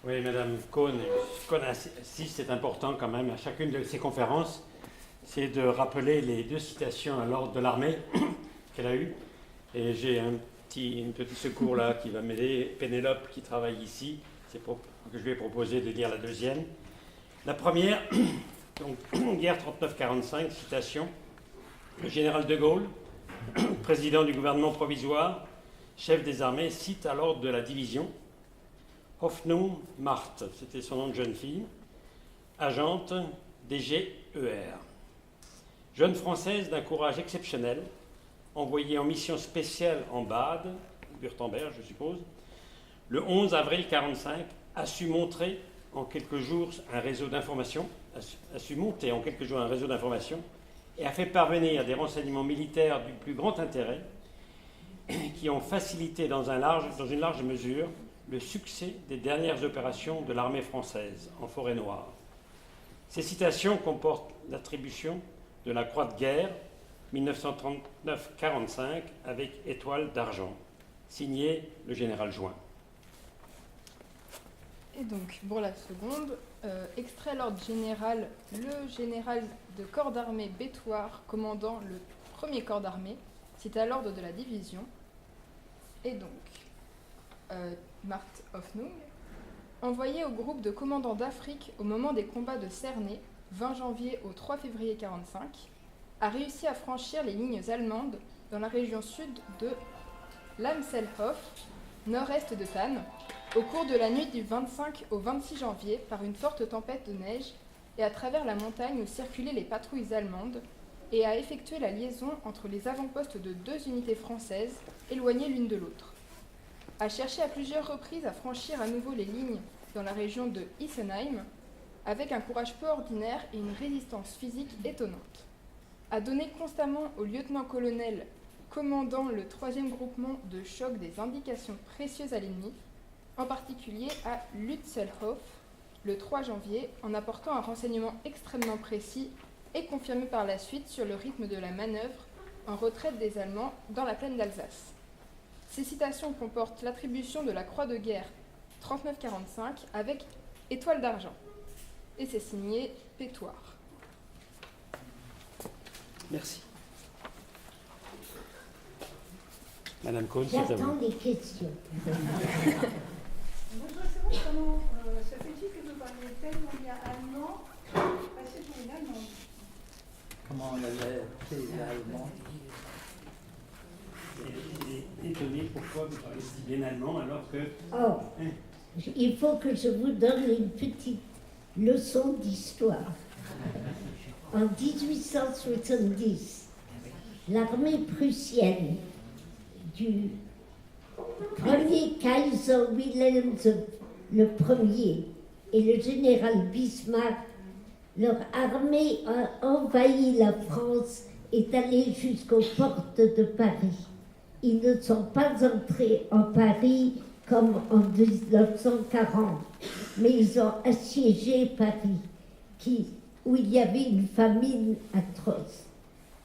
Oui, Madame Cohn assiste, c'est important quand même, à chacune de ces conférences, c'est de rappeler les deux citations à l'ordre de l'armée qu'elle a eues. Et j'ai un petit secours là qui va m'aider, Pénélope qui travaille ici, c'est pour que je lui ai proposé de lire la deuxième. La première, donc, guerre 39-45, citation, le général de Gaulle, président du gouvernement provisoire, chef des armées, cite à l'ordre de la division Hoffnung Marthe, c'était son nom de jeune fille, agente DGER. Jeune Française d'un courage exceptionnel, envoyée en mission spéciale en Bade, Württemberg je suppose, le 11 avril 1945, a su monter en quelques jours un réseau d'information et a fait parvenir des renseignements militaires du plus grand intérêt qui ont facilité dans une large mesure le succès des dernières opérations de l'armée française en forêt noire. Ces citations comportent l'attribution de la Croix de guerre 1939-45 avec étoile d'argent, signé le général Join. Et donc, pour la seconde, extrait l'ordre général, le général de corps d'armée Bétoir, commandant le premier corps d'armée, c'est à l'ordre de la division. Et donc, Marthe Hoffnung, envoyé au groupe de commandants d'Afrique au moment des combats de Cernay, 20 janvier au 3 février 1945, a réussi à franchir les lignes allemandes dans la région sud de Lamselhof, nord-est de Thann, au cours de la nuit du 25 au 26 janvier par une forte tempête de neige et à travers la montagne où circulaient les patrouilles allemandes et a effectué la liaison entre les avant-postes de deux unités françaises éloignées l'une de l'autre. A cherché à plusieurs reprises à franchir à nouveau les lignes dans la région de Isenheim avec un courage peu ordinaire et une résistance physique étonnante. A donné constamment au lieutenant-colonel commandant le 3e groupement de choc des indications précieuses à l'ennemi, en particulier à Lutzelhof, le 3 janvier, en apportant un renseignement extrêmement précis et confirmé par la suite sur le rythme de la manœuvre en retraite des Allemands dans la plaine d'Alsace. Ces citations comportent l'attribution de la Croix de guerre 39-45 avec étoile d'argent. Et c'est signé Pétoire. Merci. Madame Cohn, c'est à vous. J'attends les questions. Je voudrais savoir comment ça fait-il que vous parlez tellement bien allemand, passé pour une allemande. Comment on avait appris l'allemand? Il est étonné pourquoi vous parlez si bien allemand alors que... Oh, il faut que je vous donne une petite leçon d'histoire. En 1870, l'armée prussienne du premier Kaiser Wilhelm Ier et le général Bismarck, leur armée a envahi la France et est allée jusqu'aux portes de Paris. Ils ne sont pas entrés en Paris comme en 1940, mais ils ont assiégé Paris, où il y avait une famine atroce.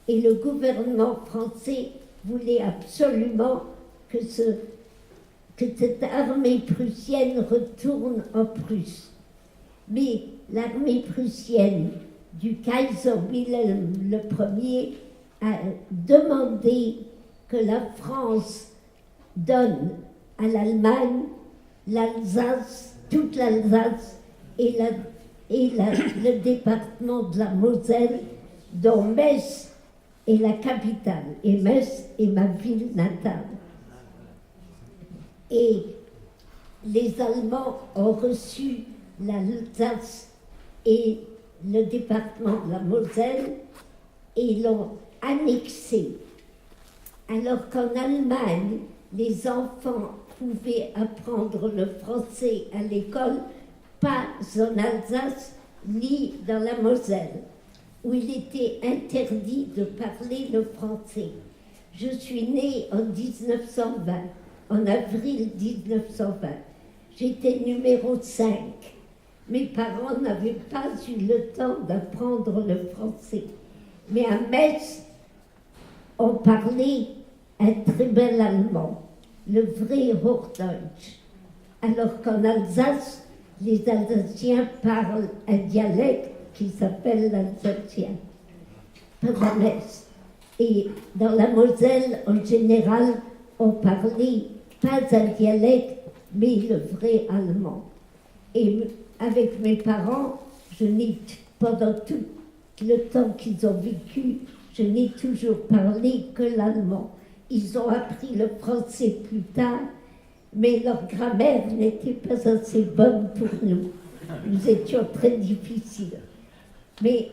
Et le gouvernement français voulait absolument que cette armée prussienne retourne en Prusse. Mais l'armée prussienne du Kaiser Wilhelm Ier a demandé que la France donne à l'Allemagne l'Alsace, toute l'Alsace et le département de la Moselle, dont Metz est la capitale. Et Metz est ma ville natale. Et les Allemands ont reçu l'Alsace et le département de la Moselle et l'ont annexé. Alors qu'en Allemagne, les enfants pouvaient apprendre le français à l'école, pas en Alsace ni dans la Moselle, où il était interdit de parler le français. Je suis née en 1920, en avril 1920. J'étais numéro 5. Mes parents n'avaient pas eu le temps d'apprendre le français. Mais à Metz, on parlait un très bel allemand, le vrai Hochdeutsch. Alors qu'en Alsace, les Alsaciens parlent un dialecte qui s'appelle l'alsacien, Pendanès. Et dans la Moselle, en général, on parlait pas un dialecte, mais le vrai allemand. Et avec mes parents, pendant tout le temps qu'ils ont vécu, je n'ai toujours parlé que l'allemand. Ils ont appris le français plus tard, mais leur grammaire n'était pas assez bonne pour nous. Nous étions très difficiles. Mais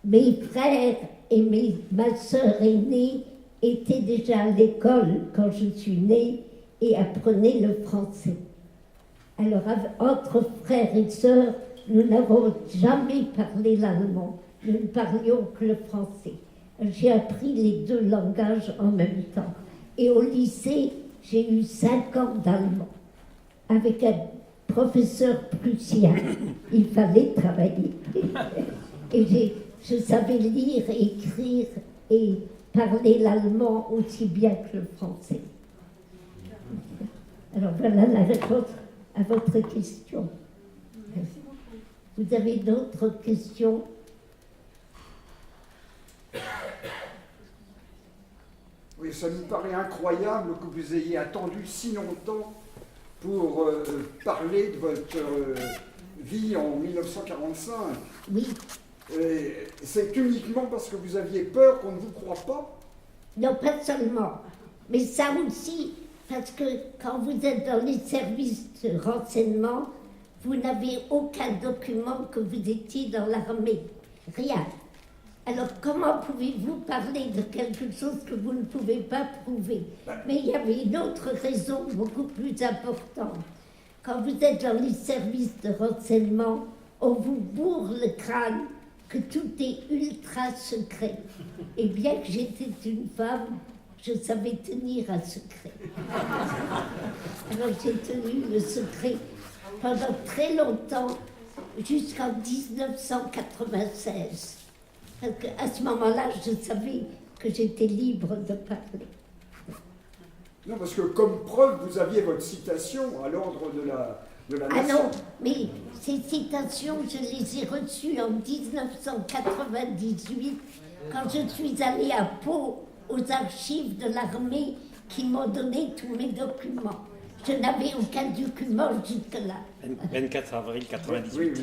mes frères et ma sœur aînée étaient déjà à l'école quand je suis née et apprenaient le français. Alors, entre frères et sœurs, nous n'avons jamais parlé l'allemand. Nous ne parlions que le français. J'ai appris les deux langages en même temps. Et au lycée, j'ai eu 5 ans d'allemand avec un professeur prussien. Il fallait travailler. Et je savais lire, écrire et parler l'allemand aussi bien que le français. Alors voilà la réponse à votre question. Merci beaucoup. Vous avez d'autres questions? Oui, ça nous paraît incroyable que vous ayez attendu si longtemps pour parler de votre vie en 1945. Oui. C'est uniquement parce que vous aviez peur qu'on ne vous croie pas? Non, pas seulement. Mais ça aussi, parce que quand vous êtes dans les services de renseignement, vous n'avez aucun document que vous étiez dans l'armée. Rien. Alors comment pouvez-vous parler de quelque chose que vous ne pouvez pas prouver? Mais il y avait une autre raison beaucoup plus importante. Quand vous êtes dans les services de renseignement, on vous bourre le crâne que tout est ultra secret. Et bien que j'étais une femme, je savais tenir un secret. Alors j'ai tenu le secret pendant très longtemps, jusqu'en 1996. Parce qu'à ce moment-là, je savais que j'étais libre de parler. Non, parce que comme preuve, vous aviez votre citation à l'ordre de la Ah nation. non, mais ces citations, je les ai reçues en 1998, quand je suis allée à Pau, aux archives de l'armée, qui m'ont donné tous mes documents. Je n'avais aucun document jusque-là. 24 avril 98. Oui,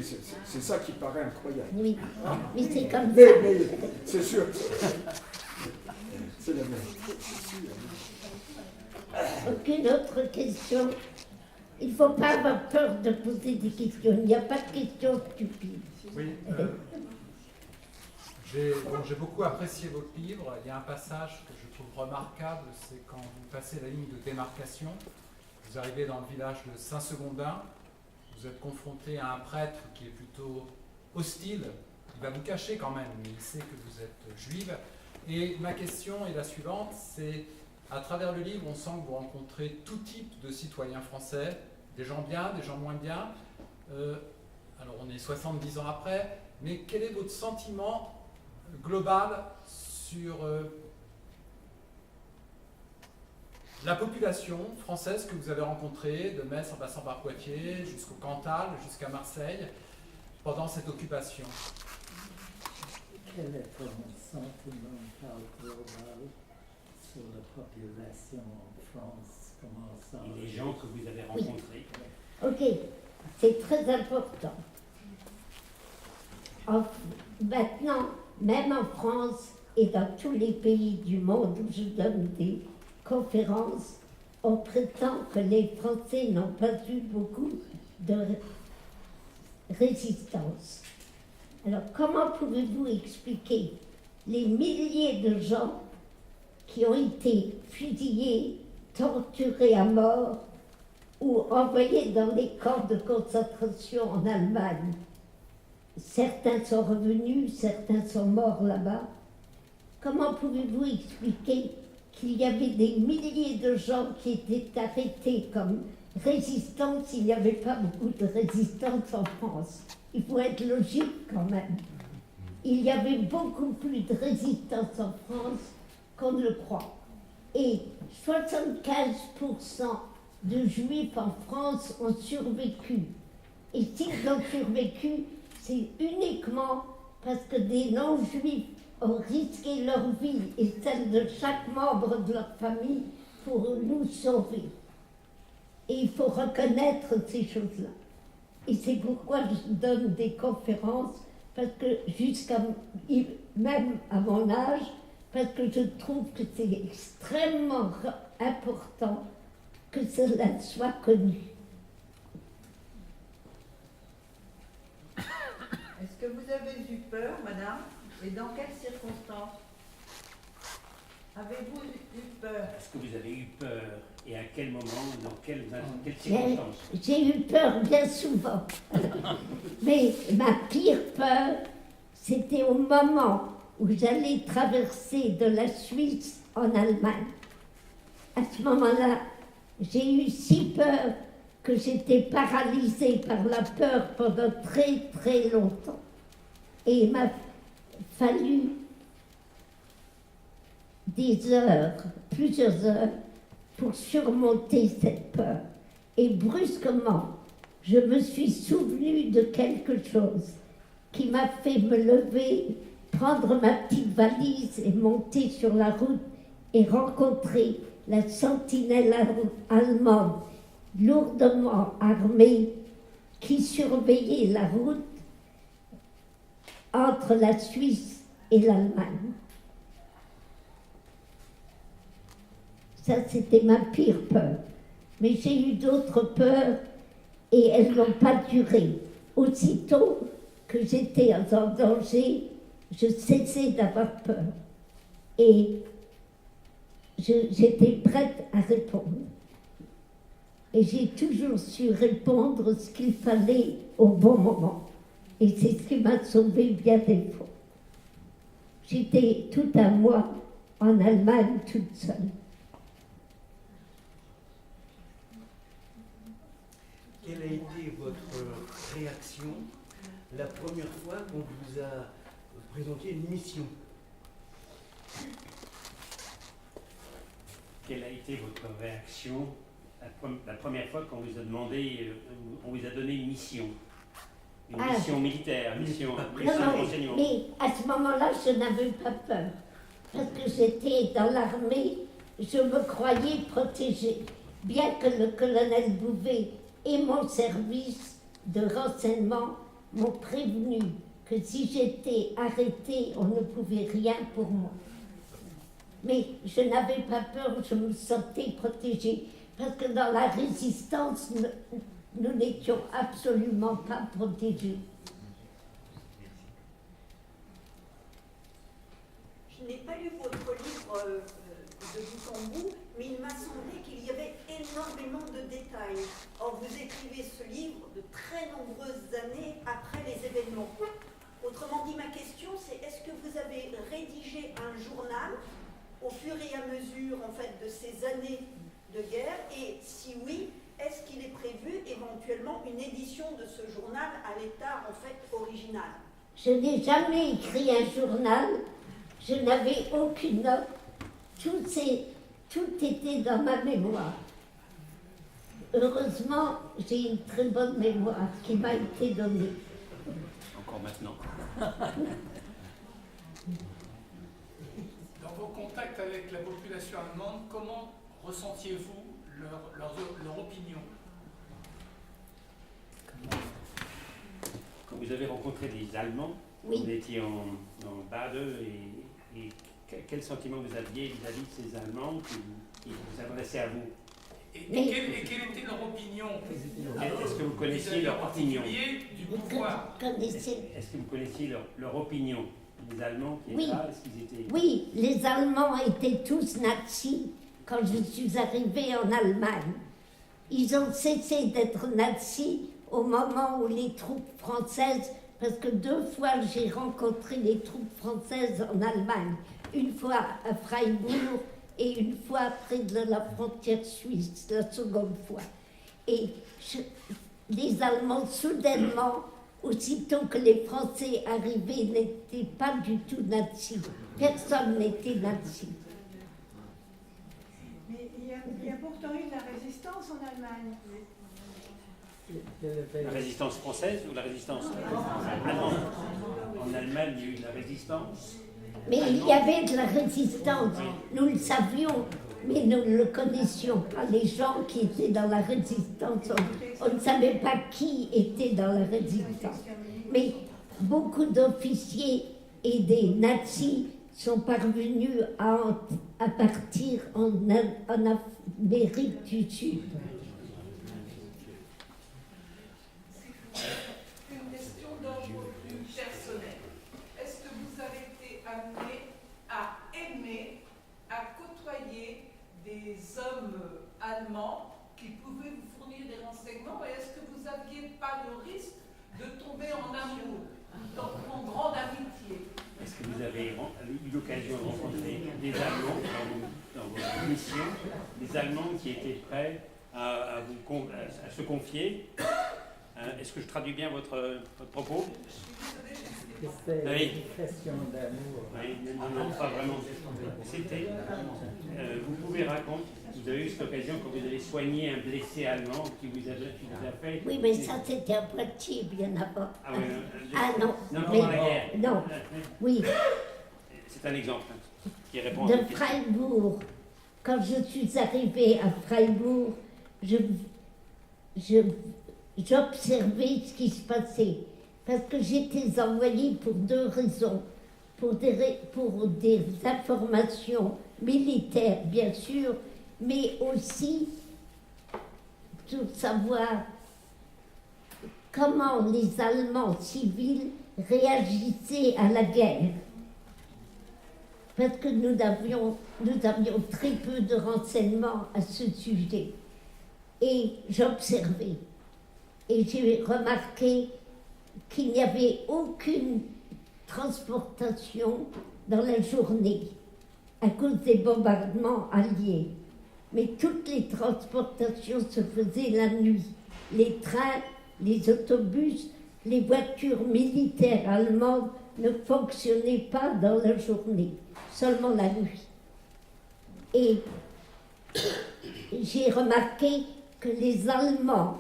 c'est ça qui paraît incroyable. Oui, mais c'est comme Mais ça. c'est sûr. C'est la même. Aucune autre question. Il ne faut pas avoir peur de poser des questions. Il n'y a pas de questions stupides. Oui. J'ai beaucoup apprécié votre livre. Il y a un passage que je trouve remarquable, c'est quand vous passez la ligne de démarcation. Vous arrivez dans le village de Saint-Segondin. Vous êtes confronté à un prêtre qui est plutôt hostile. Il va vous cacher quand même, mais il sait que vous êtes juive. Et ma question est la suivante, c'est à travers le livre, on sent que vous rencontrez tout type de citoyens français, des gens bien, des gens moins bien. Alors on est 70 ans après, mais quel est votre sentiment global sur la population française que vous avez rencontrée, de Metz en passant par Poitiers, jusqu'au Cantal, jusqu'à Marseille, pendant cette occupation? Quel est ton sentiment global sur la population en France? Comment ça? Les gens que vous avez rencontrés. Ok, c'est très important. Maintenant, même en France et dans tous les pays du monde où je donne des conférences, on prétend que les Français n'ont pas eu beaucoup de résistance. Alors, comment pouvez-vous expliquer les milliers de gens qui ont été fusillés, torturés à mort ou envoyés dans les camps de concentration en Allemagne? Certains sont revenus, certains sont morts là-bas. Comment pouvez-vous expliquer qu'il y avait des milliers de gens qui étaient arrêtés comme résistants s'il n'y avait pas beaucoup de résistance en France? Il faut être logique quand même. Il y avait beaucoup plus de résistance en France qu'on ne le croit. Et 75% de Juifs en France ont survécu. Et s'ils ont survécu, c'est uniquement parce que des non-juifs ont risqué leur vie et celle de chaque membre de leur famille pour nous sauver. Et il faut reconnaître ces choses-là. Et c'est pourquoi je donne des conférences, parce que même à mon âge, parce que je trouve que c'est extrêmement important que cela soit connu. Est-ce que vous avez eu peur, madame? Et dans quelles circonstances? Avez-vous eu peur? Est-ce que vous avez eu peur? Et à quel moment? Dans quelles circonstances? J'ai eu peur bien souvent. Mais ma pire peur, c'était au moment où j'allais traverser de la Suisse en Allemagne. À ce moment-là, j'ai eu si peur que j'étais paralysée par la peur pendant très très longtemps. Et il m'a fallu des heures, plusieurs heures, pour surmonter cette peur. Et brusquement, je me suis souvenue de quelque chose qui m'a fait me lever, prendre ma petite valise et monter sur la route et rencontrer la sentinelle allemande lourdement armée qui surveillait la route entre la Suisse et l'Allemagne. Ça, c'était ma pire peur. Mais j'ai eu d'autres peurs et elles n'ont pas duré. Aussitôt que j'étais en danger, je cessais d'avoir peur. Et j'étais prête à répondre. Et j'ai toujours su répondre ce qu'il fallait au bon moment. Et c'est ce qui m'a sauvée bien des fois. J'étais tout à moi en Allemagne toute seule. Quelle a été votre réaction la première fois qu'on vous a présenté une mission? Quelle a été votre réaction la première fois qu'on vous a demandé, on vous a donné une mission? Une mission militaire, une mission de renseignement. Mais à ce moment-là, je n'avais pas peur. Parce que j'étais dans l'armée, je me croyais protégée. Bien que le colonel Bouvet et mon service de renseignement m'ont prévenu que si j'étais arrêtée, on ne pouvait rien pour moi. Mais je n'avais pas peur, je me sentais protégée. Parce que dans la résistance, nous n'étions absolument pas protégés. Je n'ai pas lu votre livre de bout en bout, mais il m'a semblé qu'il y avait énormément de détails. Or, vous écrivez ce livre de très nombreuses années après les événements. Autrement dit, ma question, c'est est-ce que vous avez rédigé un journal au fur et à mesure, en fait, de ces années de guerre? Et si oui, est-ce qu'il est prévu éventuellement une édition de ce journal à l'état, en fait, original? Je n'ai jamais écrit un journal, je n'avais aucune note, tout était dans ma mémoire. Heureusement, j'ai une très bonne mémoire qui m'a été donnée. Encore maintenant. Dans vos contacts avec la population allemande, comment ressentiez-vous leur opinion? Quand vous avez rencontré des Allemands, oui. Vous étiez en Bade et quel sentiment vous aviez vis-à-vis de ces Allemands qui vous adressaient à vous? Et quelle était leur opinion? Est-ce que vous connaissiez leur opinion du pouvoir? Est-ce que vous connaissiez leur opinion? Les Allemands qui étaient là, est-ce qu'ils étaient... Oui, les Allemands étaient tous nazis quand je suis arrivée en Allemagne. Ils ont cessé d'être nazis au moment où les troupes françaises, parce que 2 fois j'ai rencontré les troupes françaises en Allemagne, une fois à Freiburg et une fois près de la frontière suisse, la seconde fois. Et les Allemands, soudainement, aussitôt que les Français arrivaient, n'étaient pas du tout nazis. Personne n'était nazi. Mais il y a pourtant eu de la résistance en Allemagne. La résistance française ou la résistance allemande? En Allemagne, il y a eu de la résistance. Mais il y avait de la résistance, nous le savions, mais nous ne le connaissions pas. Les gens qui étaient dans la résistance, on ne savait pas qui était dans la résistance. Mais beaucoup d'officiers et des nazis sont parvenus à partir en Amérique du Sud. Une question d'ordre plus personnel. Est-ce que vous avez été amené à aimer, à côtoyer des hommes allemands qui pouvaient vous fournir des renseignements, et est-ce que vous n'aviez pas le risque de tomber en amour, en grande amitié? Est-ce que vous avez eu l'occasion de rencontrer des Allemands dans vos missions, des Allemands qui étaient prêts à se confier? Est-ce que je traduis bien votre propos? C'était une question d'amour. Oui, non, pas vraiment. C'était. Vous pouvez raconter, vous avez eu cette occasion quand vous avez soigné un blessé allemand qui vous a fait. Oui, mais ça c'était un Poitiers, bien avant. Ah, oui, non. Non, Mais, pendant la guerre. non, oui. C'est un exemple qui répond à De votre question. Freiburg, quand je suis arrivée à Freiburg, j'observais ce qui se passait. Parce que j'étais envoyée pour deux raisons. Pour des informations militaires, bien sûr, mais aussi pour savoir comment les Allemands civils réagissaient à la guerre. Parce que nous avions très peu de renseignements à ce sujet. Et j'observais. Et j'ai remarqué qu'il n'y avait aucune transportation dans la journée à cause des bombardements alliés. Mais toutes les transportations se faisaient la nuit. Les trains, les autobus, les voitures militaires allemandes ne fonctionnaient pas dans la journée, seulement la nuit. Et j'ai remarqué que les Allemands,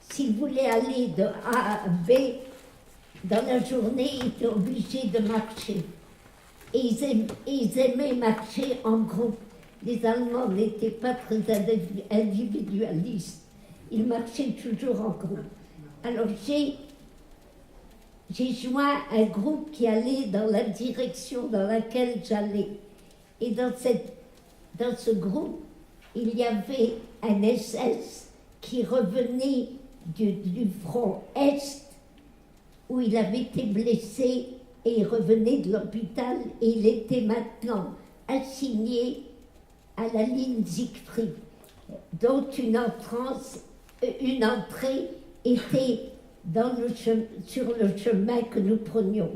s'ils voulaient aller de A à B, dans la journée, ils étaient obligés de marcher. Et ils aimaient marcher en groupe. Les Allemands n'étaient pas très individualistes. Ils marchaient toujours en groupe. Alors j'ai joint un groupe qui allait dans la direction dans laquelle j'allais. Et dans ce groupe, il y avait un SS qui revenait du front Est, où il avait été blessé et il revenait de l'hôpital et il était maintenant assigné à la ligne Siegfried, dont une entrée était sur le chemin que nous prenions.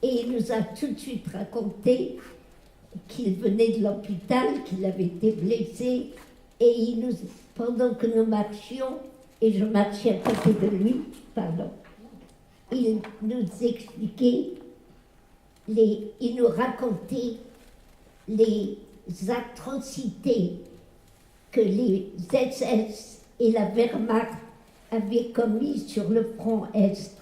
Et il nous a tout de suite raconté qu'il venait de l'hôpital, qu'il avait été blessé, et pendant que nous marchions, et je marchais à côté de lui, il nous expliquait, il nous racontait les atrocités que les SS et la Wehrmacht avaient commises sur le front Est,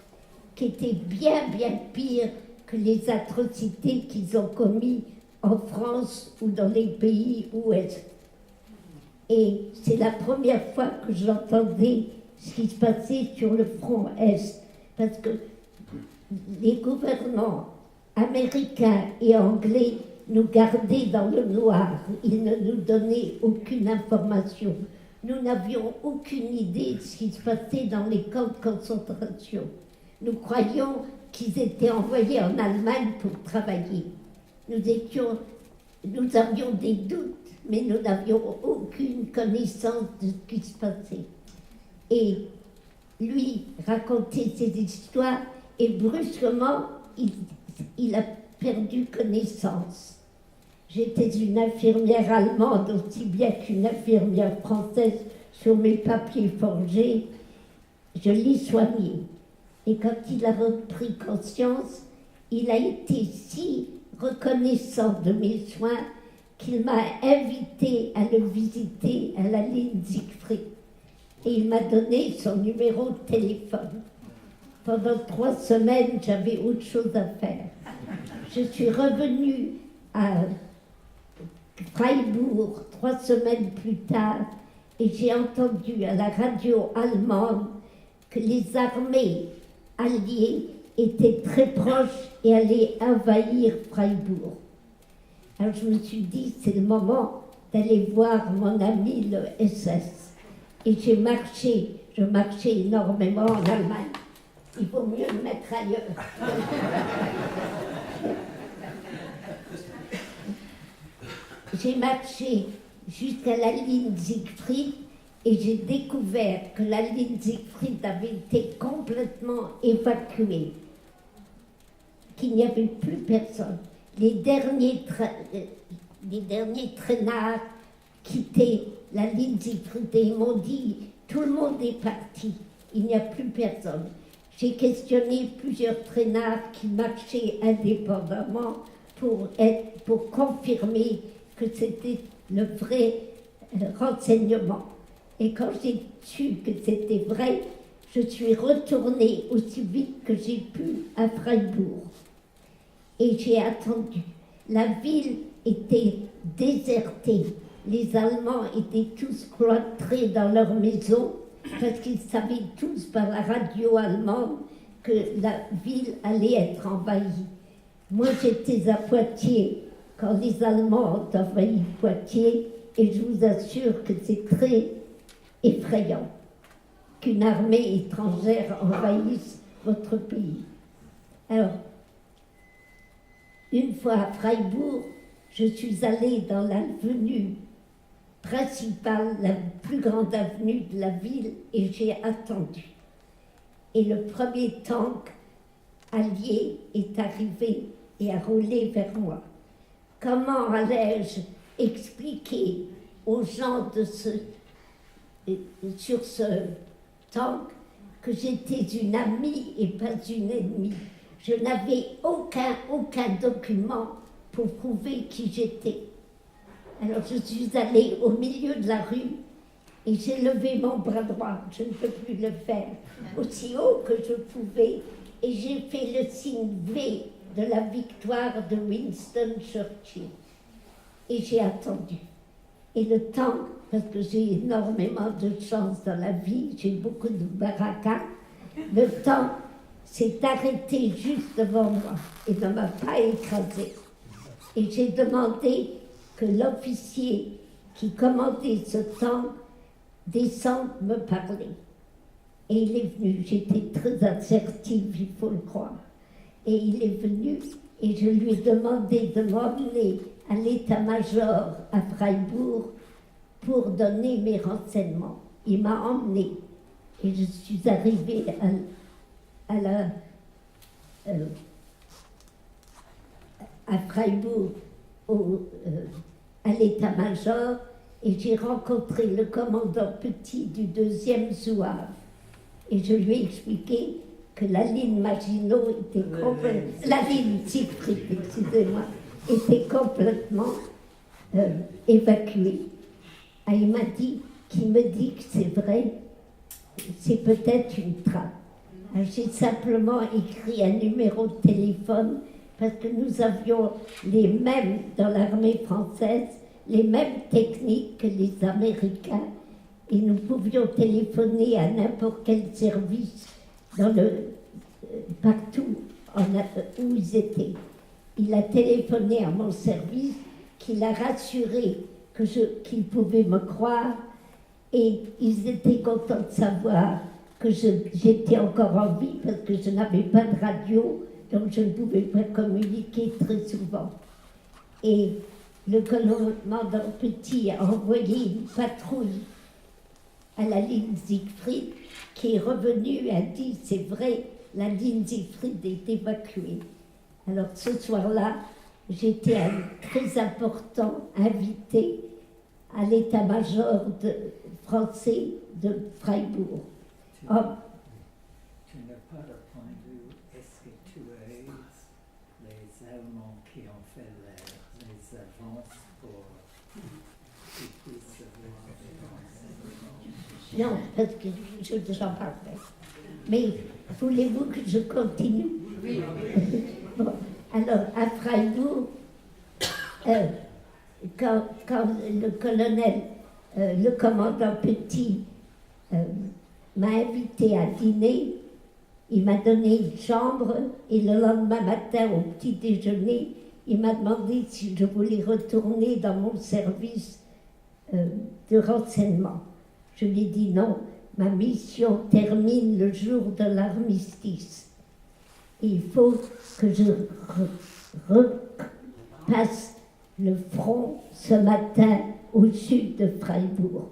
qui étaient bien, bien pires que les atrocités qu'ils ont commises en France ou dans les pays ouest. Et c'est la première fois que j'entendais ce qui se passait sur le front Est, parce que les gouvernements américains et anglais nous gardaient dans le noir. Ils ne nous donnaient aucune information. Nous n'avions aucune idée de ce qui se passait dans les camps de concentration. Nous croyions qu'ils étaient envoyés en Allemagne pour travailler. Nous avions des doutes, mais nous n'avions aucune connaissance de ce qui se passait. Et lui racontait ses histoires et brusquement, il a perdu connaissance. J'étais une infirmière allemande aussi bien qu'une infirmière française sur mes papiers forgés. Je l'ai soigné. Et quand il a repris conscience, il a été si reconnaissant de mes soins qu'il m'a invité à le visiter à la ligne Siegfried. et il m'a donné son numéro de téléphone. Pendant 3 semaines, j'avais autre chose à faire. Je suis revenue à Freiburg 3 semaines plus tard et j'ai entendu à la radio allemande que les armées alliées étaient très proches et allaient envahir Freiburg. Alors je me suis dit, c'est le moment d'aller voir mon ami le SS. Et je marchais énormément en Allemagne. Il vaut mieux le mettre ailleurs. J'ai marché jusqu'à la ligne Siegfried et j'ai découvert que la ligne Siegfried avait été complètement évacuée, qu'il n'y avait plus personne. Les derniers traînards quittaient la ligne Siegfried et ils m'ont dit « tout le monde est parti, il n'y a plus personne ». J'ai questionné plusieurs traînards qui marchaient indépendamment pour confirmer que c'était le vrai renseignement. Et quand j'ai su que c'était vrai, je suis retournée aussi vite que j'ai pu à Freiburg. Et j'ai attendu. La ville était désertée. Les Allemands étaient tous cloîtrés dans leur maison parce qu'ils savaient tous par la radio allemande que la ville allait être envahie. Moi, j'étais à Poitiers quand les Allemands ont envahi Poitiers et je vous assure que c'est très effrayant qu'une armée étrangère envahisse votre pays. Alors, une fois à Freiburg, je suis allée dans l'avenue principale, la plus grande avenue de la ville, et j'ai attendu. Et le premier tank allié est arrivé et a roulé vers moi. Comment allais-je expliquer aux gens sur ce tank que j'étais une amie et pas une ennemie? Je n'avais aucun document pour prouver qui j'étais. Alors je suis allée au milieu de la rue et j'ai levé mon bras droit, je ne peux plus le faire, aussi haut que je pouvais, et j'ai fait le signe V de la victoire de Winston Churchill. Et j'ai attendu. Et le temps, parce que j'ai énormément de chance dans la vie, j'ai beaucoup de baraka, le temps s'est arrêté juste devant moi et ne m'a pas écrasé. Et j'ai demandé que l'officier qui commandait ce tank descende me parler. Et il est venu, j'étais très assertive, il faut le croire. Et il est venu et je lui ai demandé de m'emmener à l'état-major à Freiburg pour donner mes renseignements. Il m'a emmenée et je suis arrivée à Freiburg à l'état-major et j'ai rencontré le commandant Petit du 2e Zouave et je lui ai expliqué que la ligne Maginot était complètement... La ligne Siegfried, excusez-moi, était complètement évacuée. Et il m'a dit, qui me dit que c'est vrai, c'est peut-être une trappe. J'ai simplement écrit un numéro de téléphone parce que nous avions les mêmes, dans l'armée française, les mêmes techniques que les Américains et nous pouvions téléphoner à n'importe quel service partout où ils étaient. Il a téléphoné à mon service, qu'il a rassuré qu'ils pouvaient me croire et ils étaient contents de savoir que j'étais encore en vie parce que je n'avais pas de radio, donc je ne pouvais pas communiquer très souvent. Et le commandant Petit a envoyé une patrouille à la ligne Siegfried qui est revenue et a dit « c'est vrai, la ligne Siegfried est évacuée ». Alors ce soir-là, j'étais un très important invité à l'état-major français de Freiburg. Tu n'as pas répondu, est-ce que tu as eu les Allemands qui ont fait les avances pour Non, parce que j'en parlerai. Mais voulez-vous que je continue? Oui. Bon, alors, à Freiburg, quand le colonel, le commandant Petit, m'a invité à dîner, il m'a donné une chambre et le lendemain matin, au petit déjeuner, il m'a demandé si je voulais retourner dans mon service de renseignement. Je lui ai dit non, ma mission termine le jour de l'armistice. Il faut que je repasse le front ce matin au sud de Freiburg.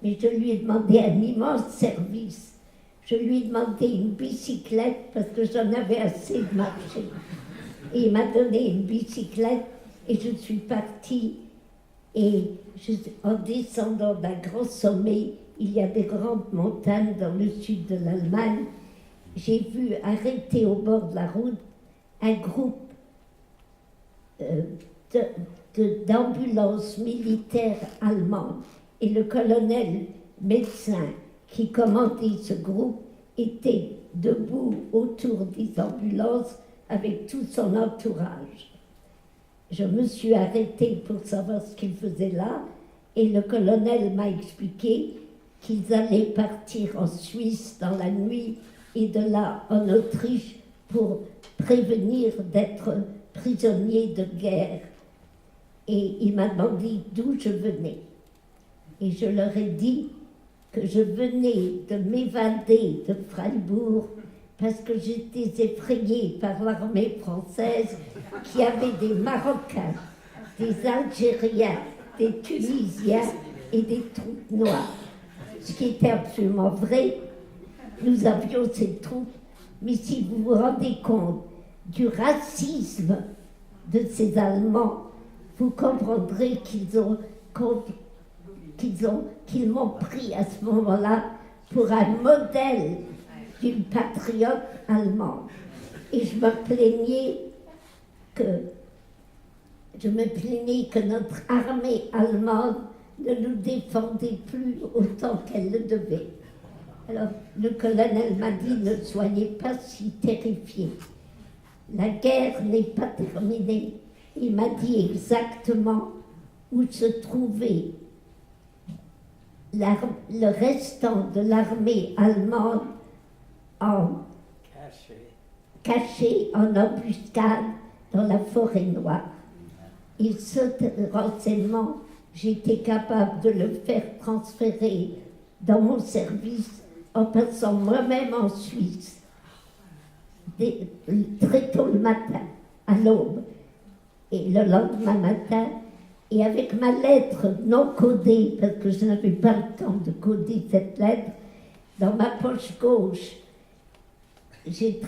Mais je lui ai demandé un immense service. Je lui ai demandé une bicyclette parce que j'en avais assez de marcher. Et il m'a donné une bicyclette et je suis partie. Et en descendant d'un grand sommet, il y a des grandes montagnes dans le sud de l'Allemagne, j'ai vu arrêter au bord de la route un groupe d'ambulances militaires allemandes. Et le colonel médecin qui commandait ce groupe était debout autour des ambulances avec tout son entourage. Je me suis arrêtée pour savoir ce qu'il faisait là et le colonel m'a expliqué qu'ils allaient partir en Suisse dans la nuit et de là en Autriche pour prévenir d'être prisonniers de guerre. Et il m'a demandé d'où je venais. Et je leur ai dit que je venais de m'évader de Freiburg parce que j'étais effrayée par l'armée française qui avait des Marocains, des Algériens, des Tunisiens et des troupes noires. Ce qui était absolument vrai, nous avions ces troupes, mais si vous vous rendez compte du racisme de ces Allemands, vous comprendrez qu'ils m'ont pris à ce moment-là pour un modèle d'une patriote allemande. Et je me plaignais que notre armée allemande ne nous défendait plus autant qu'elle le devait. Alors le colonel m'a dit, ne soyez pas si terrifiés. La guerre n'est pas terminée. Il m'a dit exactement où se trouvait le restant de l'armée allemande caché en embuscade dans la forêt noire. Et ce renseignement, j'étais capable de le faire transférer dans mon service en passant moi-même en Suisse, très tôt le matin, à l'aube. Et le lendemain matin, et avec ma lettre non codée, parce que je n'avais pas le temps de coder cette lettre, dans ma poche gauche, j'ai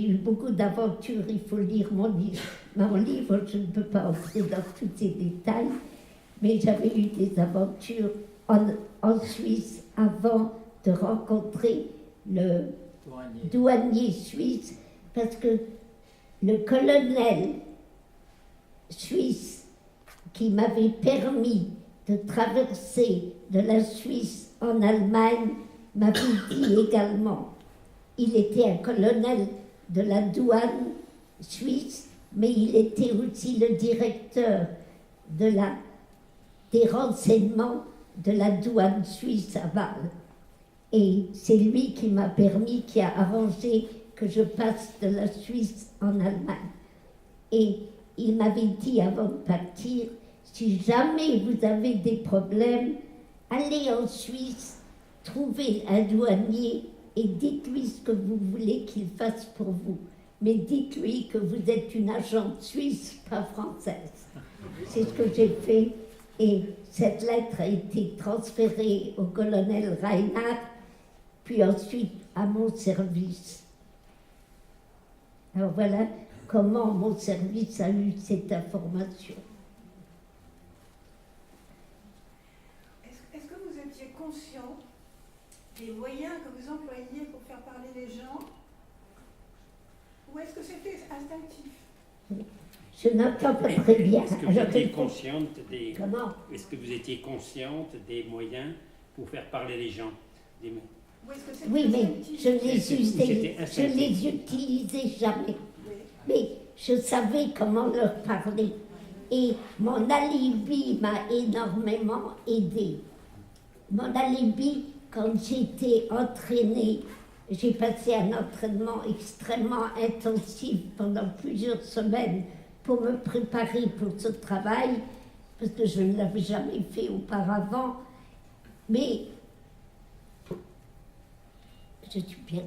eu beaucoup d'aventures, il faut lire mon livre. Je ne peux pas entrer dans tous ces détails, mais j'avais eu des aventures en Suisse avant de rencontrer le douanier suisse, parce que le colonel suisse qui m'avait permis de traverser de la Suisse en Allemagne m'avait dit également, il était un colonel de la douane suisse, mais il était aussi le directeur des renseignements de la douane suisse à Bâle. Et c'est lui qui m'a permis, qui a arrangé que je passe de la Suisse en Allemagne. Et il m'avait dit avant de partir, si jamais vous avez des problèmes, allez en Suisse, trouvez un douanier et dites-lui ce que vous voulez qu'il fasse pour vous. Mais dites-lui que vous êtes une agente suisse, pas française. C'est ce que j'ai fait. Et cette lettre a été transférée au colonel Reinhardt, puis ensuite à mon service. Alors voilà comment mon service a eu cette information. Est-ce que vous étiez conscient des moyens que vous employiez pour faire parler les gens, ou est-ce que c'était instinctif? Je n'entends pas très bien. Est-ce que vous étiez consciente des... Comment? Est-ce que vous étiez consciente des moyens pour faire parler les gens? Oui, mais je ne les utilisais jamais. Mais je savais comment leur parler. Et mon alibi m'a énormément aidé. Mon alibi, quand j'étais entraînée, j'ai passé un entraînement extrêmement intensif pendant plusieurs semaines pour me préparer pour ce travail, parce que je ne l'avais jamais fait auparavant. Mais je suis bien.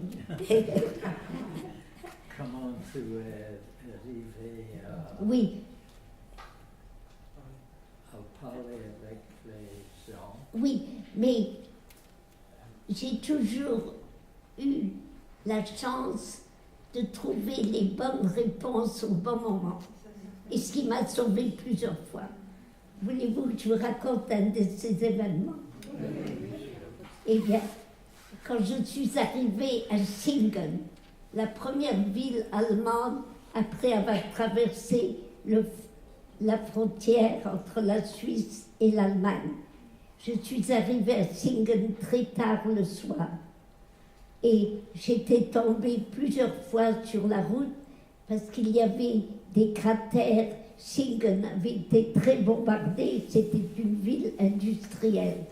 Comment tu es arrivé à, oui. à parler avec les gens? Oui, mais j'ai toujours eu la chance de trouver les bonnes réponses au bon moment. Et ce qui m'a sauvée plusieurs fois. Voulez-vous que je vous raconte un de ces événements? Eh bien, quand je suis arrivée à Singen, la première ville allemande, après avoir traversé la frontière entre la Suisse et l'Allemagne, je suis arrivée à Singen très tard le soir. Et j'étais tombée plusieurs fois sur la route parce qu'il y avait des cratères. Singen avait été très bombardée, c'était une ville industrielle.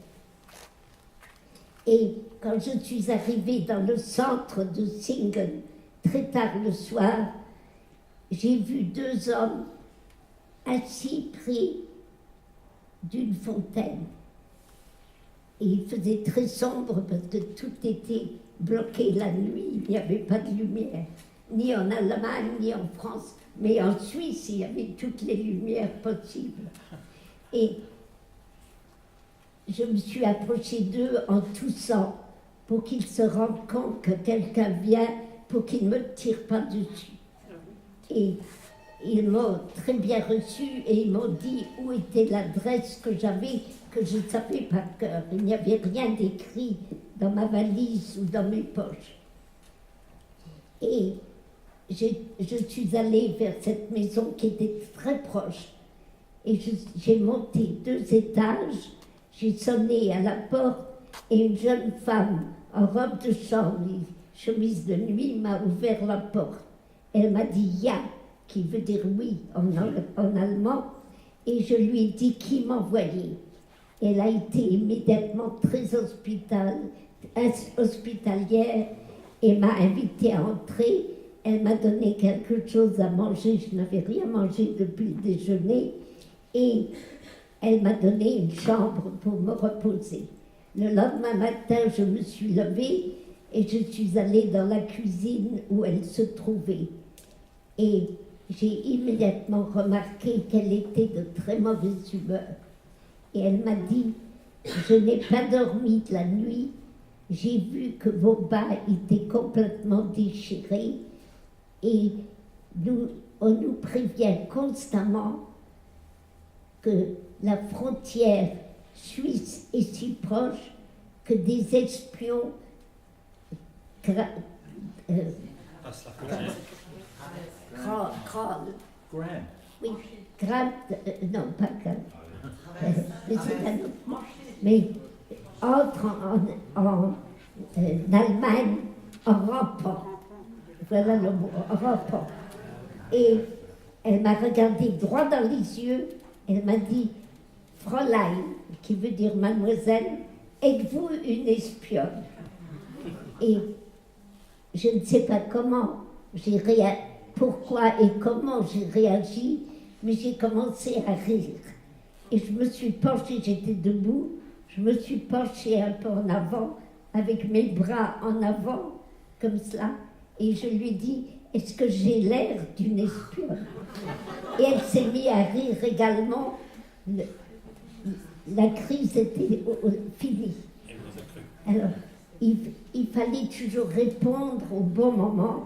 Et quand je suis arrivée dans le centre de Singen, très tard le soir, j'ai vu deux hommes assis près d'une fontaine. Et il faisait très sombre parce que tout était bloqué la nuit, il n'y avait pas de lumière, ni en Allemagne, ni en France, mais en Suisse, il y avait toutes les lumières possibles. Et je me suis approchée d'eux en toussant pour qu'ils se rendent compte que quelqu'un vient, pour qu'ils ne me tirent pas dessus. Et ils m'ont très bien reçue et ils m'ont dit où était l'adresse que j'avais, que je savais par cœur. Il n'y avait rien d'écrit dans ma valise ou dans mes poches. Et je suis allée vers cette maison qui était très proche. Et j'ai monté 2 étages, j'ai sonné à la porte et une jeune femme en robe de chambre et chemise de nuit m'a ouvert la porte. Elle m'a dit « Ja », qui veut dire « oui » en allemand, et je lui ai dit qui m'envoyait. Elle a été immédiatement très hospitalière et m'a invitée à entrer. Elle m'a donné quelque chose à manger, je n'avais rien mangé depuis le déjeuner, et elle m'a donné une chambre pour me reposer. Le lendemain matin, je me suis levée et je suis allée dans la cuisine où elle se trouvait. Et j'ai immédiatement remarqué qu'elle était de très mauvaise humeur. Et elle m'a dit, je n'ai pas dormi de la nuit, j'ai vu que vos bas étaient complètement déchirés et on nous prévient constamment que la frontière suisse est si proche que des espions oui, non, pas mais c'est un autre mot. Mais entre en Allemagne en rampant. Voilà le mot, en rampant. Et elle m'a regardé droit dans les yeux, elle m'a dit « Fräulein », qui veut dire « mademoiselle, êtes-vous une espionne ?» Et je ne sais pas comment pourquoi et comment j'ai réagi, mais j'ai commencé à rire. Et je me suis penchée, j'étais debout, je me suis penchée un peu en avant, avec mes bras en avant, comme cela, et je lui ai dit, est-ce que j'ai l'air d'une espionne? Et elle s'est mise à rire également. La crise était finie. Alors, il fallait toujours répondre au bon moment,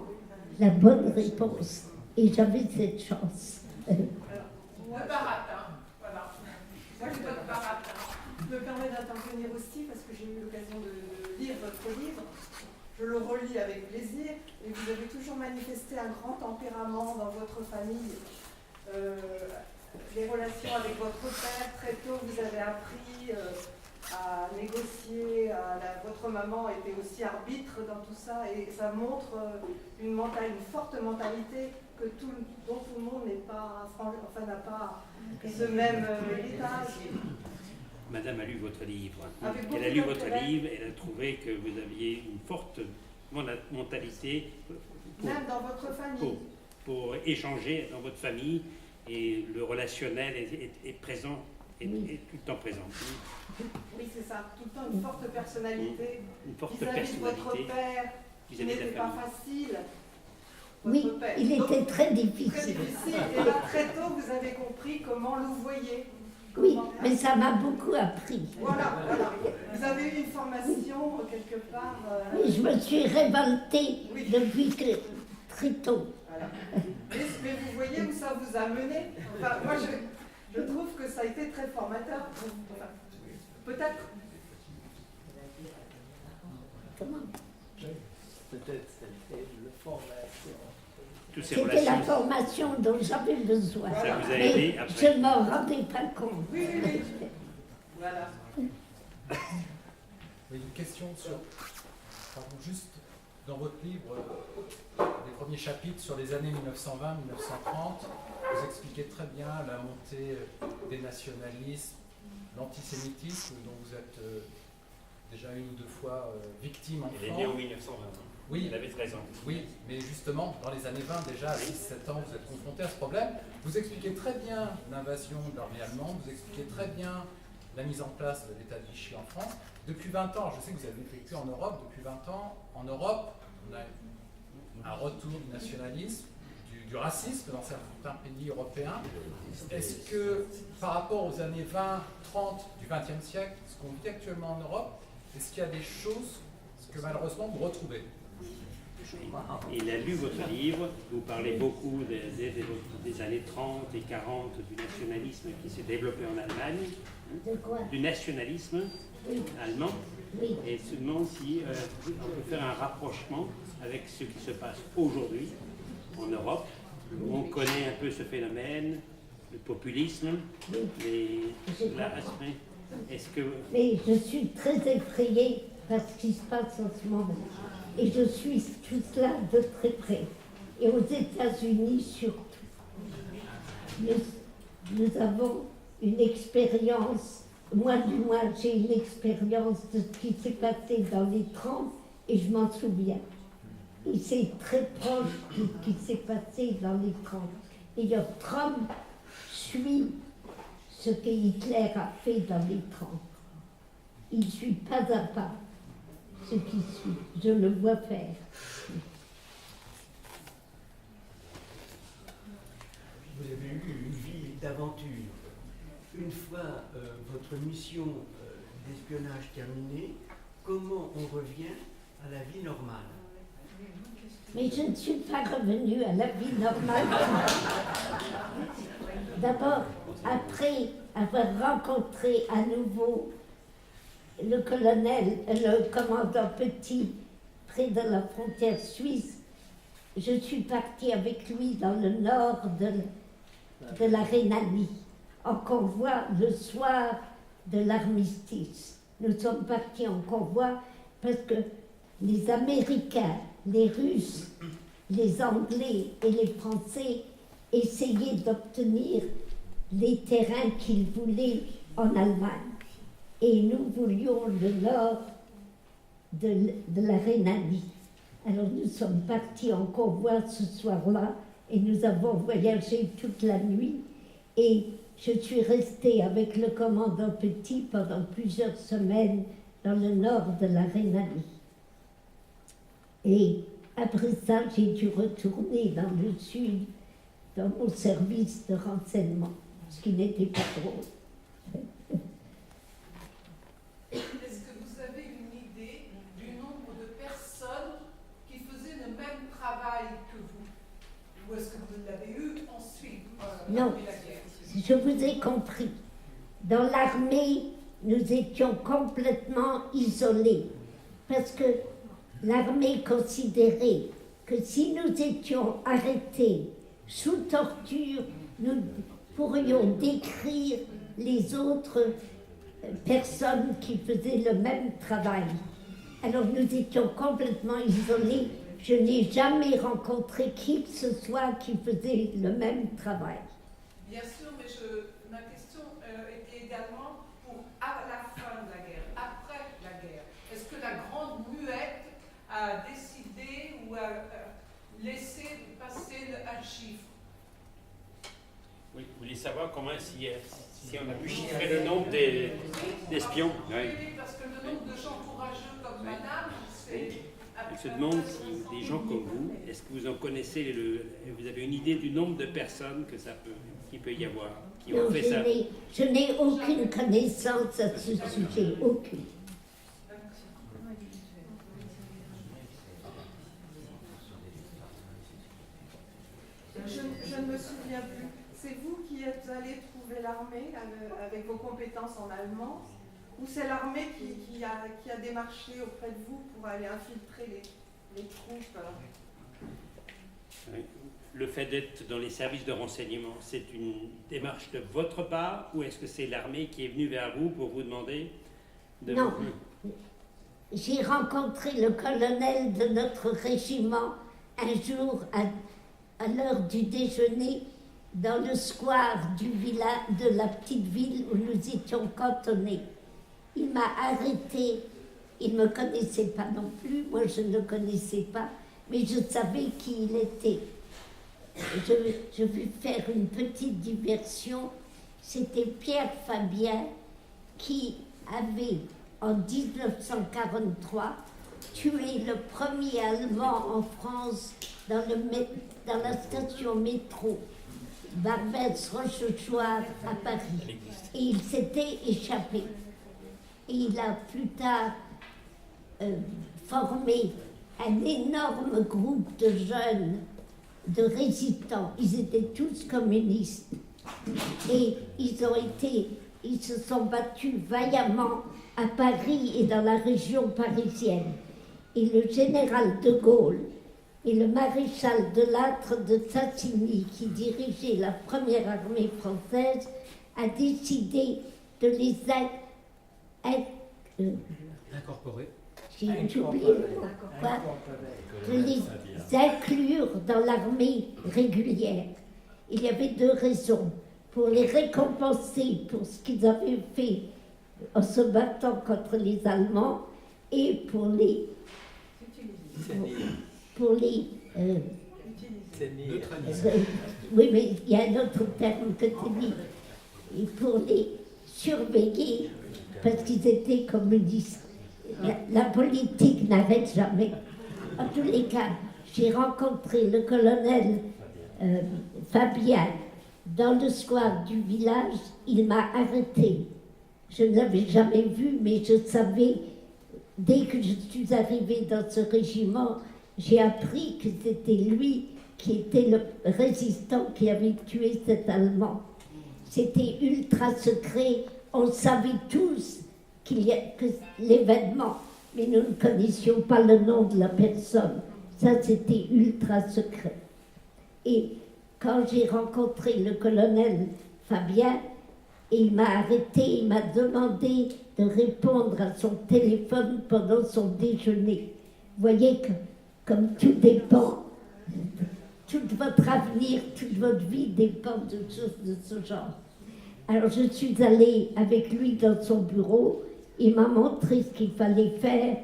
la bonne réponse, et j'avais cette chance. Le baratin, voilà. Moi, je me permets d'intervenir aussi parce que j'ai eu l'occasion de lire votre livre. Je le relis avec plaisir et vous avez toujours manifesté un grand tempérament dans votre famille. les relations avec votre père. Très tôt, vous avez appris à négocier. Votre maman était aussi arbitre dans tout ça, et ça montre une forte mentalité dont tout le monde n'a pas ce même héritage. Madame a lu votre livre. Avec Elle a beaucoup lu votre d'intérêt. livre, elle a trouvé que vous aviez une forte mentalité Même dans votre famille. pour échanger dans votre famille, et le relationnel est présent, est tout le temps présent. Oui, c'est ça. Tout le temps une forte personnalité. Une forte vis-à-vis de votre personnalité père, qui vis-à-vis de la n'était pas famille. facile. Oui, Votre père. il Donc, était très très difficile. difficile. Et là, très tôt, vous avez compris comment le voyer. Oui, mais ça m'a beaucoup appris. Voilà. Vous avez eu une formation quelque part. Oui, je me suis révoltée Oui. depuis très tôt. Voilà. Mais vous voyez où ça vous a mené. Enfin, moi, je trouve que ça a été très formateur. Enfin, peut-être. Comment? Peut-être c'était le formation. Toutes ces C'était la relations, formation dont j'avais besoin. ça vous a Mais aidé après. je ne m'en rendais pas compte. Oui. Voilà. Oui, une question sur, pardon, juste dans votre livre, les premiers chapitres sur les années 1920-1930, vous expliquez très bien la montée des nationalismes, l'antisémitisme dont vous êtes déjà une ou deux fois victime enfant. Elle est née en 1920. Oui. Elle avait 13 ans. Oui, mais justement, dans les années 20, déjà, à 6-7 ans, vous êtes confronté à ce problème. Vous expliquez très bien l'invasion de l'armée allemande, vous expliquez très bien la mise en place de l'État de Vichy en France. Depuis 20 ans, je sais que vous avez vécu en Europe, depuis 20 ans, en Europe, on a un retour du nationalisme, du racisme dans certains pays européens. Est-ce que, par rapport aux années 20-30 du XXe siècle, ce qu'on vit actuellement en Europe, est-ce qu'il y a des choses que malheureusement vous retrouvez? Il a lu votre livre, vous parlez beaucoup des années 30 et 40 du nationalisme qui s'est développé en Allemagne, De quoi? du nationalisme allemand, Oui. et se demande si on peut faire un rapprochement avec ce qui se passe aujourd'hui en Europe, où on connaît un peu ce phénomène, le populisme, est-ce que... Mais je suis très effrayée par ce qui se passe en ce moment. Et je suis tout cela de très près. Et aux États-Unis surtout. Nous avons une expérience, moi du moins j'ai une expérience de ce qui s'est passé dans les 30 et je m'en souviens. Et c'est très proche de ce qui s'est passé dans les 30. D'ailleurs, Trump suit ce que Hitler a fait dans les 30. Il suit pas à pas ce qui suit. Je le vois faire. Vous avez eu une vie d'aventure. Une fois votre mission d'espionnage terminée, comment on revient à la vie normale? Mais je ne suis pas revenue à la vie normale. D'abord, après avoir rencontré à nouveau le commandant Petit, près de la frontière suisse, je suis partie avec lui dans le nord de la Rhénanie, en convoi le soir de l'armistice. Nous sommes partis en convoi parce que les Américains, les Russes, les Anglais et les Français essayaient d'obtenir les terrains qu'ils voulaient en Allemagne. Et nous voulions le nord de la Rhénanie. Alors nous sommes partis en convoi ce soir-là et nous avons voyagé toute la nuit. Et je suis restée avec le commandant Petit pendant plusieurs semaines dans le nord de la Rhénanie. Et après ça, j'ai dû retourner dans le sud, dans mon service de renseignement, ce qui n'était pas drôle. Est-ce que vous avez une idée du nombre de personnes qui faisaient le même travail que vous? Ou est-ce que vous l'avez eu ensuite Non, après la guerre? je vous ai compris. Dans l'armée, nous étions complètement isolés. Parce que l'armée considérait que si nous étions arrêtés sous torture nous pourrions décrire les autres personnes qui faisaient le même travail. Alors nous étions complètement isolés. Je n'ai jamais rencontré qui que ce soit qui faisait le même travail. Bien sûr, mais ma question était également pour à la fin de la guerre, après la guerre. Est-ce que la Grande Muette a décidé ou a laissé passer un chiffre? Oui, vous voulez savoir comment, si on a pu chiffrer le nombre d'espions? Oui, parce que le nombre de gens courageux comme madame, c'est... Elle se demande si des gens comme vous, est-ce que vous en connaissez, vous avez une idée du nombre de personnes qu'il peut y avoir, qui ont fait ça? Je n'ai aucune connaissance à ce sujet, aucune. Je ne me souviens plus. C'est vous qui êtes allé trouver l'armée avec vos compétences en allemand, ou c'est l'armée qui a démarché auprès de vous pour aller infiltrer les troupes? Oui. Le fait d'être dans les services de renseignement, c'est une démarche de votre part, ou est-ce que c'est l'armée qui est venue vers vous pour vous demander de... Non. J'ai rencontré le colonel de notre régiment un jour à l'heure du déjeuner dans le square du village, de la petite ville où nous étions cantonnés. Il m'a arrêté, il ne me connaissait pas non plus, moi je ne le connaissais pas, mais je savais qui il était. Je vais faire une petite diversion. C'était Pierre Fabien qui avait, en 1943, tué le premier Allemand en France dans la station métro Barbès-Rochechouart à Paris. Et il s'était échappé. Et il a plus tard formé un énorme groupe de jeunes, de résistants. Ils étaient tous communistes. Et ils se sont battus vaillamment à Paris et dans la région parisienne. Et le général de Gaulle et le maréchal de Lattre de Tassigny, qui dirigeait la première armée française, a décidé de les incorporer. J'ai oublié le mot. Quoi? De les inclure dans l'armée régulière. Il y avait deux raisons. Pour les récompenser pour ce qu'ils avaient fait en se battant contre les Allemands et pour les oui, mais il y a un autre terme que tu dis. Et pour les surveiller parce qu'ils étaient communistes. La politique n'arrête jamais. En tous les cas, j'ai rencontré le colonel Fabien dans le square du village. Il m'a arrêté. Je ne l'avais jamais vu, mais je savais, dès que je suis arrivée dans ce régiment, j'ai appris que c'était lui qui était le résistant qui avait tué cet Allemand. C'était ultra secret. On savait tous que l'événement, mais nous ne connaissions pas le nom de la personne. Ça, c'était ultra secret. Et quand j'ai rencontré le colonel Fabien, il m'a arrêté, il m'a demandé de répondre à son téléphone pendant son déjeuner. Vous voyez que, comme tout dépend, tout votre avenir, toute votre vie dépend de choses de ce genre. Alors je suis allée avec lui dans son bureau, il m'a montré ce qu'il fallait faire,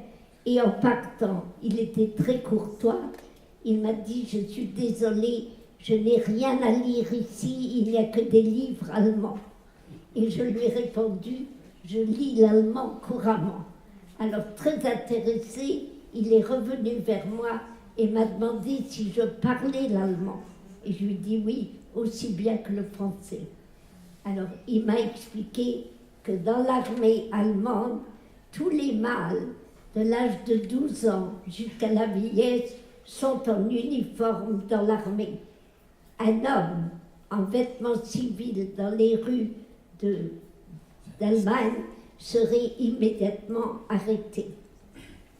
et en partant, il était très courtois, il m'a dit « Je suis désolée, je n'ai rien à lire ici, il n'y a que des livres allemands. » Et je lui ai répondu « Je lis l'allemand couramment. » Alors très intéressé, il est revenu vers moi et m'a demandé si je parlais l'allemand. Et je lui ai dit oui, aussi bien que le français. Alors il m'a expliqué que dans l'armée allemande, tous les mâles de l'âge de 12 ans jusqu'à la vieillesse sont en uniforme dans l'armée. Un homme en vêtements civils dans les rues d'Allemagne serait immédiatement arrêté.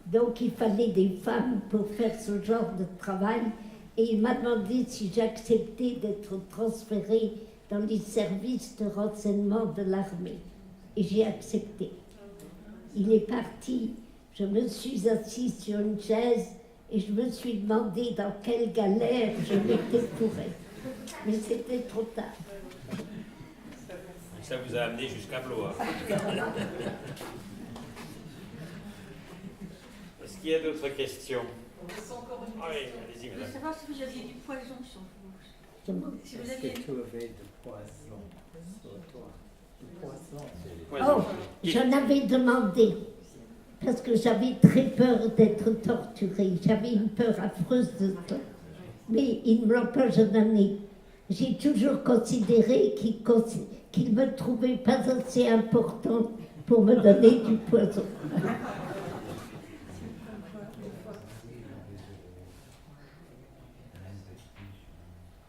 Donc il fallait des femmes pour faire ce genre de travail et il m'a demandé si j'acceptais d'être transférée dans les services de renseignement de l'armée. Et j'ai accepté. Il est parti, je me suis assise sur une chaise et je me suis demandé dans quelle galère je m'étais fourrée. Mais c'était trop tard. Ça vous a amené jusqu'à Blois. Est-ce qu'il y a d'autres questions? Oui, allez-y, Je voulais madame. savoir si vous aviez du poison sur vous. Si vous Est-ce aviez... que tu avais de poisson sur toi? Du poisson, c'est... Oh, j'en avais demandé, parce que j'avais très peur d'être torturée. J'avais une peur affreuse de ça. Mais ils ne me l'ont pas donné. J'ai toujours considéré qu'ils ne me trouvaient pas assez important pour me donner du poison.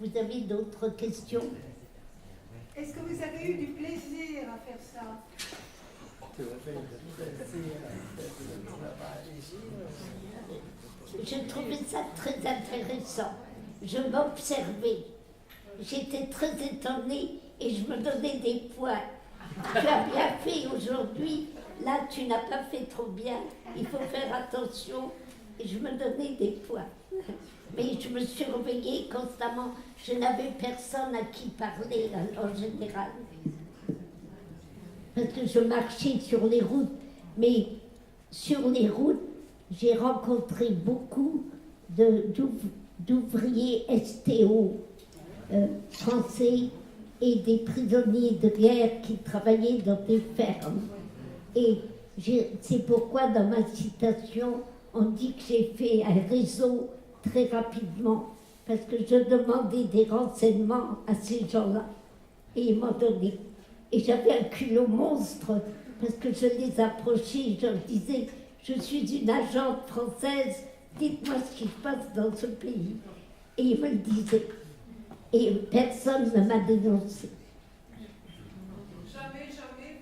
Vous avez d'autres questions? Est-ce que vous avez eu du plaisir à faire ça? Tu avais de plaisir à faire le travail. Je trouvais ça très intéressant. Je m'observais. J'étais très étonnée et je me donnais des points. Tu as bien fait aujourd'hui. Là, tu n'as pas fait trop bien. Il faut faire attention. Et je me donnais des points. Mais je me surveillais constamment. Je n'avais personne à qui parler en général. Parce que je marchais sur les routes. Mais sur les routes, j'ai rencontré beaucoup d'ouvriers STO français et des prisonniers de guerre qui travaillaient dans des fermes. Et c'est pourquoi dans ma citation, on dit que j'ai fait un réseau très rapidement, parce que je demandais des renseignements à ces gens-là, et ils m'ont donné. Et j'avais un culot monstre, parce que je les approchais, je leur disais, je suis une agente française, dites-moi ce qui se passe dans ce pays. Et ils me le disaient. Et personne ne m'a dénoncé. Jamais,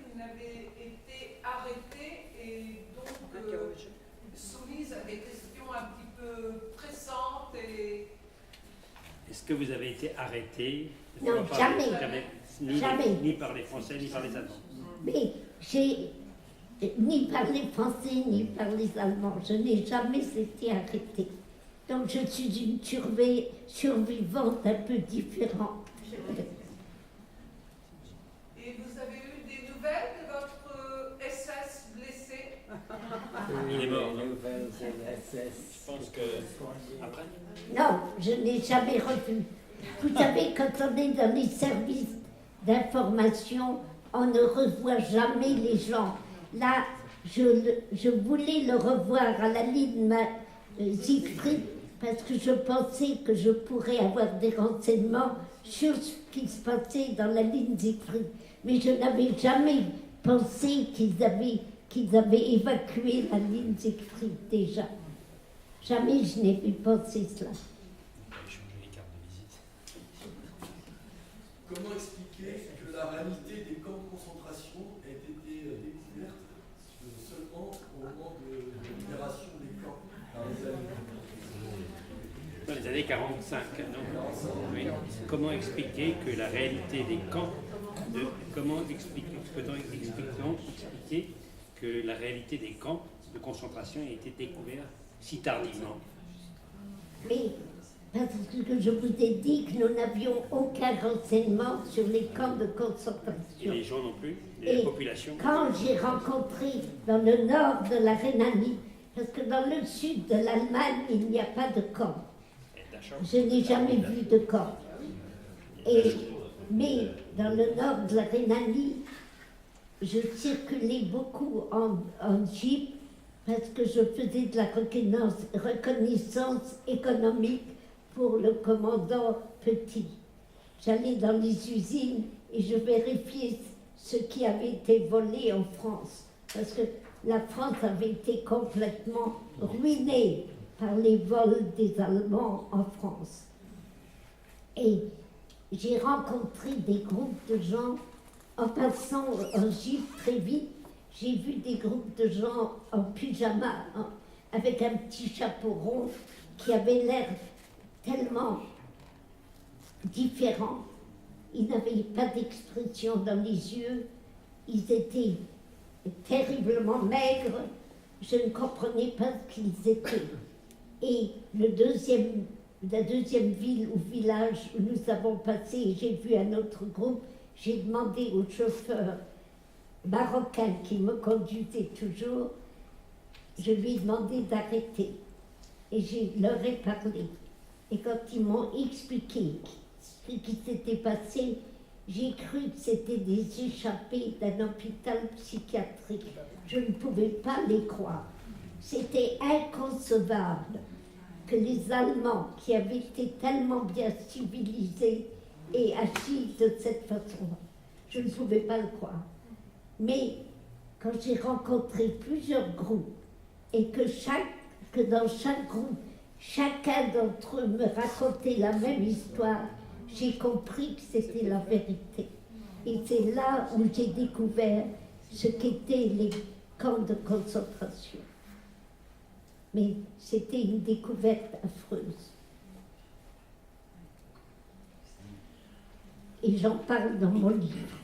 vous n'avez été arrêté et donc soumise à des questions un petit peu pressantes et... Est-ce que vous avez été arrêté? Non, jamais. Jamais. Ni par les Français, ni par les Allemands. Mais j'ai ni par les Français, ni par les Allemands. Je n'ai jamais été arrêtée. Donc je suis une survivante un peu différente. Et vous avez eu des nouvelles de votre SS blessé? Il est mort. Je pense que... Après? Non, je n'ai jamais revu. Vous savez, quand on est dans les services d'information, on ne revoit jamais les gens. Là, je voulais le revoir à la ligne Siegfried, parce que je pensais que je pourrais avoir des renseignements sur ce qui se passait dans la ligne Siegfried. Mais je n'avais jamais pensé qu'ils avaient évacué la ligne Siegfried déjà. Jamais je n'ai pu penser cela. Comment expliquer que la réalité des camps de concentration ait été découverte seulement au moment de la libération des camps Dans les années 45, non? Oui. Comment expliquer que la réalité des camps expliquer que la réalité des camps de concentration a été découverte si tardivement? Mais parce que je vous ai dit que nous n'avions aucun renseignement sur les camps de concentration. Et les gens non plus? Et la population? Quand j'ai rencontré dans le nord de la Rhénanie, parce que dans le sud de l'Allemagne, il n'y a pas de camp. Je n'ai jamais vu de camp. Mais dans le nord de la Rhénanie, je circulais beaucoup en Jeep parce que je faisais de la reconnaissance économique pour le commandant Petit. J'allais dans les usines et je vérifiais ce qui avait été volé en France. Parce que la France avait été complètement ruinée par les vols des Allemands en France. Et j'ai rencontré des groupes de gens, en passant en Jeep très vite, j'ai vu des groupes de gens en pyjama, avec un petit chapeau rond, qui avaient l'air tellement différents. Ils n'avaient pas d'expression dans les yeux. Ils étaient terriblement maigres. Je ne comprenais pas ce qu'ils étaient. Et la deuxième ville ou village où nous avons passé, j'ai vu un autre groupe, j'ai demandé au chauffeur marocain qui me conduisait toujours, je lui ai demandé d'arrêter. Et je leur ai parlé. Et quand ils m'ont expliqué ce qui s'était passé, j'ai cru que c'était des échappés d'un hôpital psychiatrique. Je ne pouvais pas les croire. C'était inconcevable que les Allemands, qui avaient été tellement bien civilisés et agissent de cette façon-là, je ne pouvais pas le croire. Mais quand j'ai rencontré plusieurs groupes et que dans chaque groupe, chacun d'entre eux me racontait la même histoire, j'ai compris que c'était la vérité. Et c'est là où j'ai découvert ce qu'étaient les camps de concentration. Mais c'était une découverte affreuse. Et j'en parle dans mon livre.